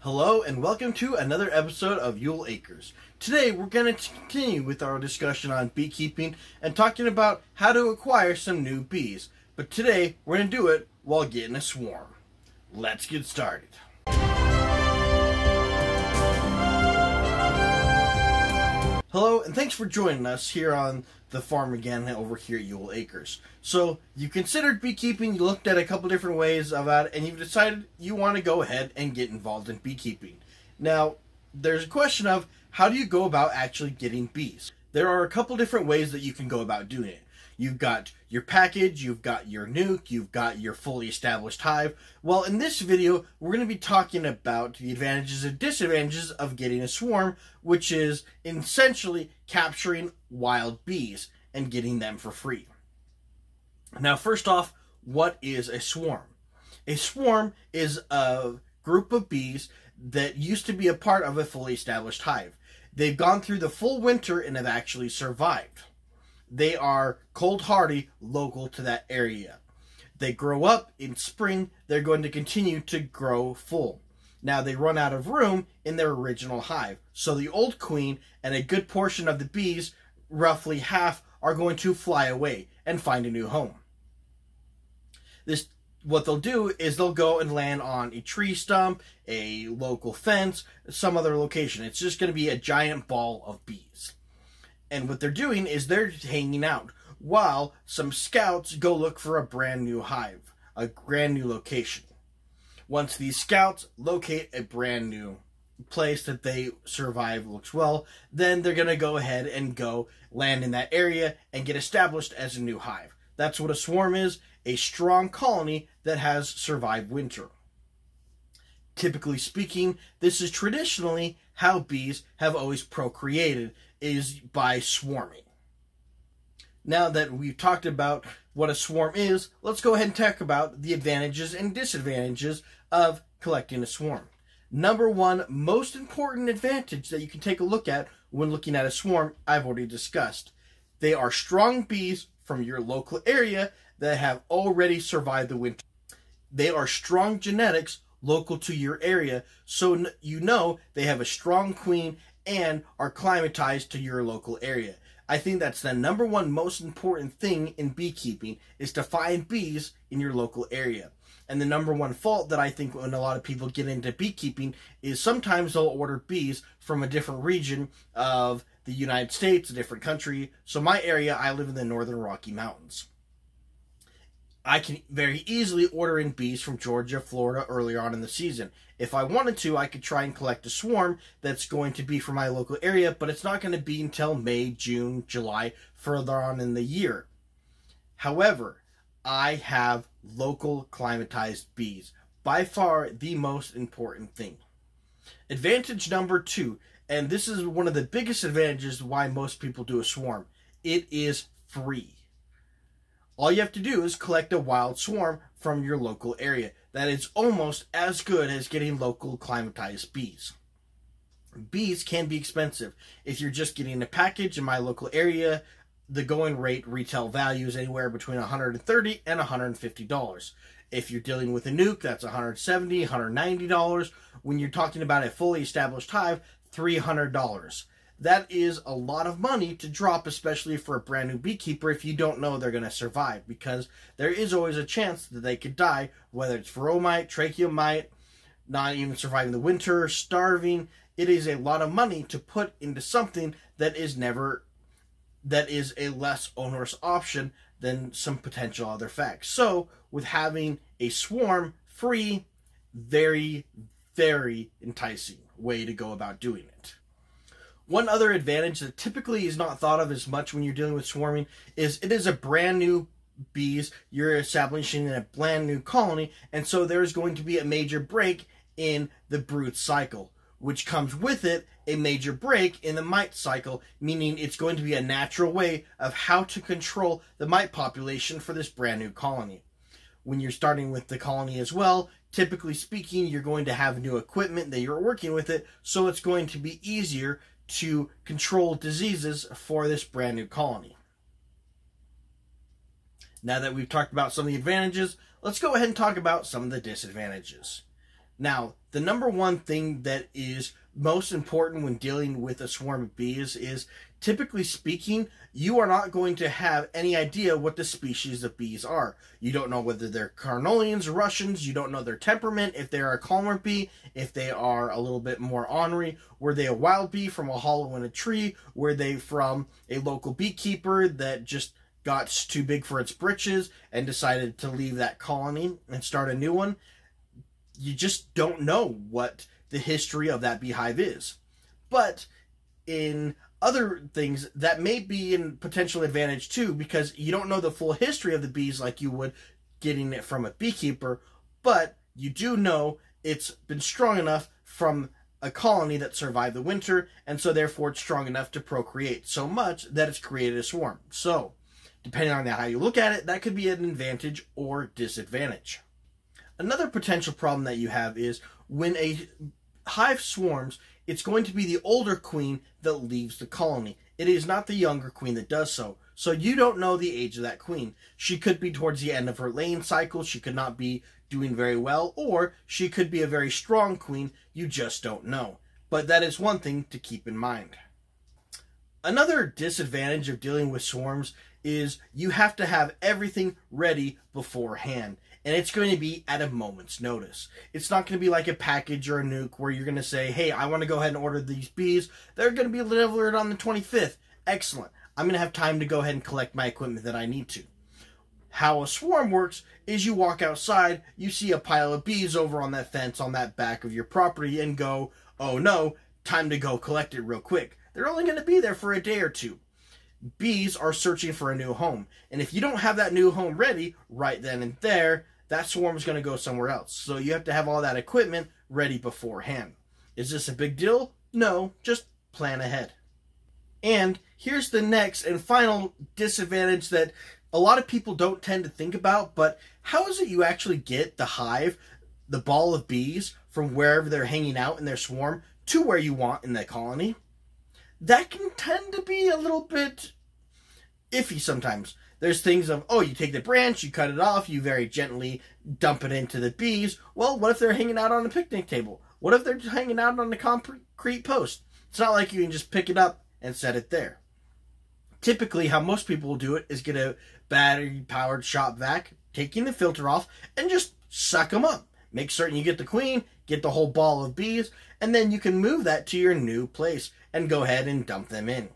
Hello and welcome to another episode of Ewell Acres. Today we're going to continue with our discussion on beekeeping and talking about how to acquire some new bees. But today we're going to do it while getting a swarm. Let's get started. Hello and thanks for joining us here on the farm again over here at Ewell Acres. So you considered beekeeping, you looked at a couple different ways about it, and you've decided you want to go ahead and get involved in beekeeping. Now, there's a question of how do you go about actually getting bees? There are a couple different ways that you can go about doing it. You've got your package, you've got your nuke, you've got your fully established hive. Well, in this video, we're going to be talking about the advantages and disadvantages of getting a swarm, which is essentially capturing wild bees and getting them for free. Now, first off, what is a swarm? A swarm is a group of bees that used to be a part of a fully established hive. They've gone through the full winter and have actually survived. They are cold hardy, local to that area. They grow up in spring, they're going to continue to grow full. Now they run out of room in their original hive. So the old queen and a good portion of the bees, roughly half, are going to fly away and find a new home. What they'll do is they'll go and land on a tree stump, a local fence, some other location. It's just going to be a giant ball of bees. And what they're doing is they're hanging out while some scouts go look for a brand new hive, a brand new location. Once these scouts locate a brand new place that they survive looks well, then they're going to go ahead and go land in that area and get established as a new hive. That's what a swarm is, a strong colony that has survived winter. Typically speaking, this is traditionally how bees have always procreated, is by swarming. Now that we've talked about what a swarm is, let's go ahead and talk about the advantages and disadvantages of collecting a swarm. Number one, most important advantage that you can take a look at when looking at a swarm, I've already discussed. They are strong bees from your local area that have already survived the winter. They are strong genetics local to your area, so you know they have a strong queen and are climatized to your local area. I think that's the number one most important thing in beekeeping, is to find bees in your local area. And the number one fault that I think when a lot of people get into beekeeping is sometimes they'll order bees from a different region of the United States, a different country. So my area, I live in the Northern Rocky Mountains. I can very easily order in bees from Georgia, Florida earlier on in the season. If I wanted to, I could try and collect a swarm that's going to be from my local area, but it's not going to be until May, June, July, further on in the year. However, I have local climatized bees. By far the most important thing. Advantage number two, and this is one of the biggest advantages why most people do a swarm. It is free. All you have to do is collect a wild swarm from your local area. That is almost as good as getting local climatized bees. Bees can be expensive. If you're just getting a package in my local area, the going rate retail value is anywhere between $130 and $150. If you're dealing with a nuke, that's $170, $190. When you're talking about a fully established hive, $300. That is a lot of money to drop, especially for a brand new beekeeper if you don't know they're going to survive, because there is always a chance that they could die, whether it's varroamite, tracheomite, not even surviving the winter, starving. It is a lot of money to put into something that is a less onerous option than some potential other facts. So, with having a swarm free, very, very enticing way to go about doing it. One other advantage that typically is not thought of as much when you're dealing with swarming is it is a brand new bees. You're establishing a brand new colony, and so there's going to be a major break in the brood cycle, which comes with it a major break in the mite cycle, meaning it's going to be a natural way of how to control the mite population for this brand new colony. When you're starting with the colony as well, typically speaking, you're going to have new equipment that you're working with it, so it's going to be easier to control diseases for this brand new colony. Now that we've talked about some of the advantages, let's go ahead and talk about some of the disadvantages. Now, the number one thing that is most important when dealing with a swarm of bees is, typically speaking, you are not going to have any idea what the species of bees are. You don't know whether they're Carnolians or Russians. You don't know their temperament, if they are a calmer bee, if they are a little bit more ornery. Were they a wild bee from a hollow in a tree? Were they from a local beekeeper that just got too big for its britches and decided to leave that colony and start a new one? You just don't know what the history of that beehive is. But in other things, that may be in potential advantage too, because you don't know the full history of the bees like you would getting it from a beekeeper, but you do know it's been strong enough from a colony that survived the winter, and so therefore it's strong enough to procreate so much that it's created a swarm. So, depending on how you look at it, that could be an advantage or disadvantage. Another potential problem that you have is when a hive swarms, it's going to be the older queen that leaves the colony. It is not the younger queen that does so. So you don't know the age of that queen. She could be towards the end of her laying cycle. She could not be doing very well, or she could be a very strong queen. You just don't know. But that is one thing to keep in mind. Another disadvantage of dealing with swarms is you have to have everything ready beforehand. And it's going to be at a moment's notice. It's not going to be like a package or a nuke where you're going to say, hey, I want to go ahead and order these bees. They're going to be delivered on the 25th. Excellent. I'm going to have time to go ahead and collect my equipment that I need to. How a swarm works is you walk outside, you see a pile of bees over on that fence on that back of your property and go, oh no, time to go collect it real quick. They're only going to be there for a day or two. Bees are searching for a new home. And if you don't have that new home ready right then and there, that swarm is going to go somewhere else. So you have to have all that equipment ready beforehand. Is this a big deal? No, just plan ahead. And here's the next and final disadvantage that a lot of people don't tend to think about, but how is it you actually get the hive, the ball of bees, from wherever they're hanging out in their swarm to where you want in the colony? That can tend to be a little bit iffy sometimes. There's things of, oh, you take the branch, you cut it off, you very gently dump it into the bees. Well, what if they're hanging out on a picnic table? What if they're hanging out on a concrete post? It's not like you can just pick it up and set it there. Typically, how most people will do it is get a battery-powered shop vac, taking the filter off, and just suck them up. Make certain you get the queen, get the whole ball of bees, and then you can move that to your new place and go ahead and dump them in.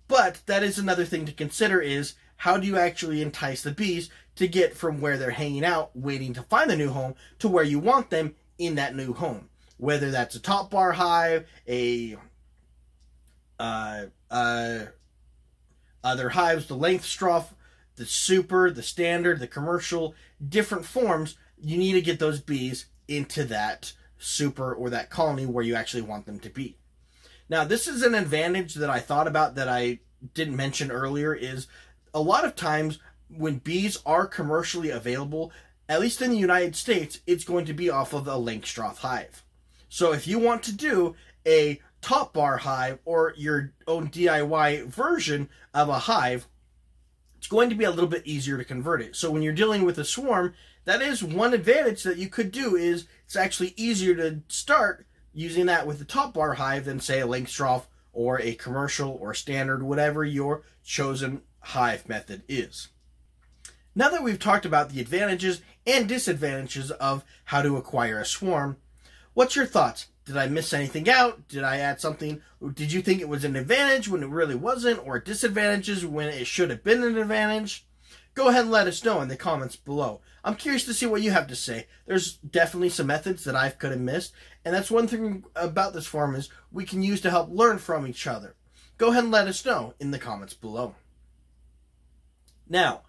But that is another thing to consider is, how do you actually entice the bees to get from where they're hanging out, waiting to find the new home, to where you want them in that new home? Whether that's a top bar hive, other hives, the length strough, the super, the standard, the commercial, different forms, you need to get those bees into that super or that colony where you actually want them to be. Now, this is an advantage that I thought about that I didn't mention earlier, is a lot of times when bees are commercially available, at least in the United States, it's going to be off of a Langstroth hive. So if you want to do a top bar hive or your own DIY version of a hive, it's going to be a little bit easier to convert it. So when you're dealing with a swarm, that is one advantage that you could do, is it's actually easier to start using that with the top bar hive than, say, a Langstroth or a commercial or standard, whatever your chosen hive method is. Now that we've talked about the advantages and disadvantages of how to acquire a swarm, what's your thoughts? Did I miss anything out? Did I add something? Did you think it was an advantage when it really wasn't, or disadvantages when it should have been an advantage? Go ahead and let us know in the comments below. I'm curious to see what you have to say. There's definitely some methods that I could have missed, and that's one thing about this forum is we can use to help learn from each other. Go ahead and let us know in the comments below. Now,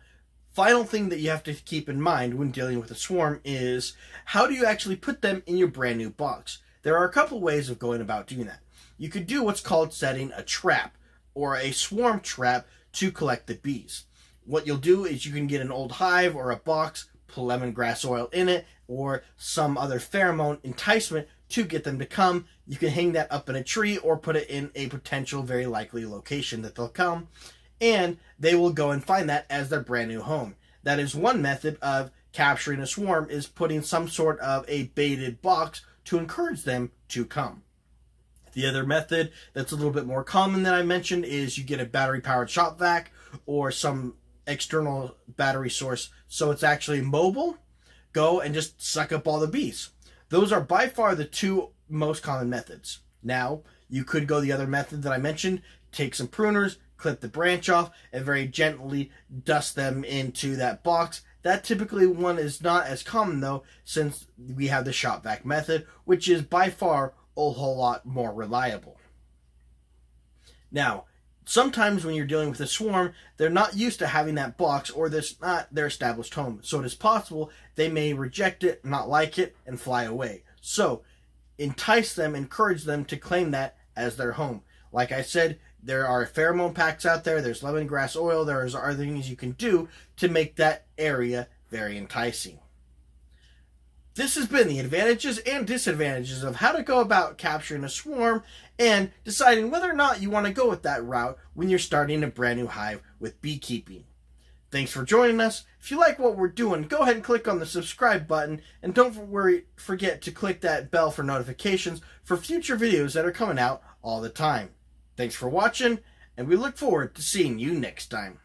final thing that you have to keep in mind when dealing with a swarm is, how do you actually put them in your brand new box? There are a couple ways of going about doing that. You could do what's called setting a trap, or a swarm trap, to collect the bees. What you'll do is you can get an old hive or a box, put lemongrass oil in it, or some other pheromone enticement to get them to come. You can hang that up in a tree or put it in a potential very likely location that they'll come, and they will go and find that as their brand new home. That is one method of capturing a swarm is putting some sort of a baited box to encourage them to come. The other method that's a little bit more common that I mentioned is you get a battery-powered shop vac or some external battery source so it's actually mobile. Go and just suck up all the bees. Those are by far the two most common methods. Now, you could go the other method that I mentioned, take some pruners, clip the branch off, and very gently dust them into that box. That typically one is not as common though, since we have the shop vac method, which is by far a whole lot more reliable. Now, sometimes when you're dealing with a swarm, they're not used to having that box, or that's not their established home. So it is possible they may reject it, not like it, and fly away. So entice them, encourage them to claim that as their home. Like I said, there are pheromone packs out there, there's lemongrass oil, there's other things you can do to make that area very enticing. This has been the advantages and disadvantages of how to go about capturing a swarm and deciding whether or not you want to go with that route when you're starting a brand new hive with beekeeping. Thanks for joining us. If you like what we're doing, go ahead and click on the subscribe button, and don't forget to click that bell for notifications for future videos that are coming out all the time. Thanks for watching, and we look forward to seeing you next time.